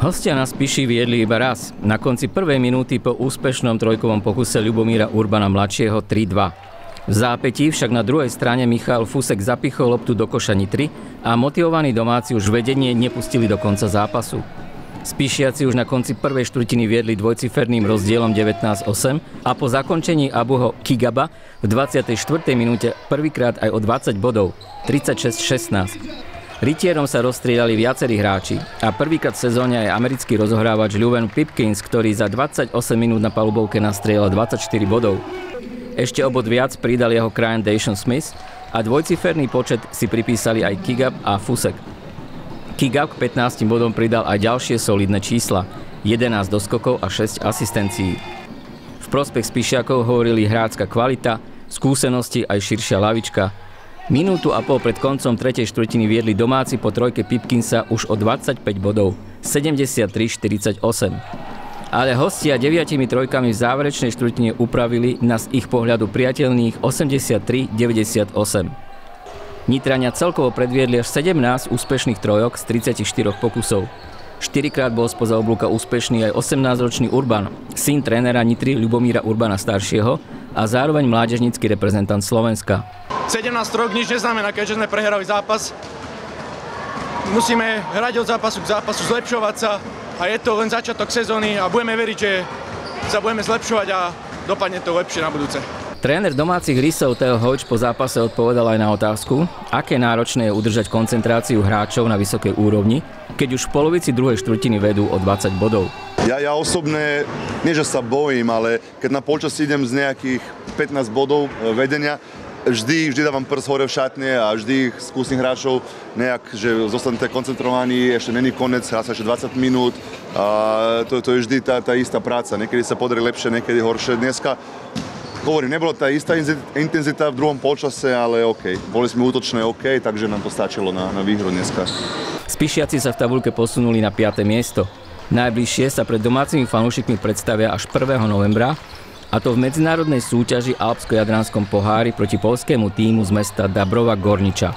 Hostia na Spiši viedli iba raz. Na konci prvej minúty po úspešnom trojkovom pokuse Ľubomíra Urbana mladšieho 3-2. V zápätí však na druhej strane Michal Fusek zapichol loptu do koša Nitry a motivovaní domáci už vedenie nepustili do konca zápasu. Spišiaci už na konci prvej štvrtiny viedli dvojciferným rozdielom 19-8 a po zakončení Abuho Kigaba v 24. minúte prvýkrát aj o 20 bodov 36-16. Rytierom sa rozstriedali viacerí hráči a prvýkrát v sezóne aj americký rozohrávač Leuven Pipkins, ktorý za 28 minút na palubovke nastrieľal 24 bodov. Ešte o bod viac pridal jeho krajan Dayshon Smith a dvojciferný počet si pripísali aj Kigab a Fusek. Kigab k 15 bodom pridal aj ďalšie solidné čísla, 11 doskokov a 6 asistencií. V prospech Spišiakov hovorili hrácka kvalita, skúsenosti aj širšia lavička. Minútu a pol pred koncom tretej štvrtiny viedli domáci po trojke Pipkinsa už o 25 bodov, 73-48. Ale hostia 9 trojkami v záverečnej štvrtine upravili na z ich pohľadu priateľných 83-98. Nitrania celkovo predviedli až 17 úspešných trojok z 34 pokusov. 4-krát bol spoza oblúka úspešný aj 18-ročný Urban, syn trénera Nitry Ľubomíra Urbana staršieho a zároveň mládežnícky reprezentant Slovenska. 17 rok nič neznamená, keďže sme prehrali zápas. Musíme hrať od zápasu k zápasu, zlepšovať sa a je to len začiatok sezóny a budeme veriť, že sa budeme zlepšovať a dopadne to lepšie na budúce. Tréner domácich Rysov Theo Hojč po zápase odpovedal aj na otázku, aké náročné je udržať koncentráciu hráčov na vysokej úrovni, keď už v polovici druhej štvrtiny vedú o 20 bodov. Ja osobne, nie že sa bojím, ale keď na polčas idem z nejakých 15 bodov vedenia, vždy dávam prst hore v šatne a vždy skúsim hráčov nejak, že zostanete koncentrovaní, ešte není konec, hrá sa ešte 20 minút a to je vždy tá istá práca. Niekedy sa podarí lepšie, niekedy horšie. Dneska, hovorím, nebola tá istá intenzita v druhom polčase, ale OK. Boli sme útočné OK, takže nám to stačilo na výhru dneska. Spišiaci sa v tabuľke posunuli na 5. miesto. Najbližšie sa pred domácimi fanúšikmi predstavia až 1. novembra, a to v medzinárodnej súťaži Alpsko-Jadranskom pohári proti poľskému tímu z mesta Dabrova Gorniča.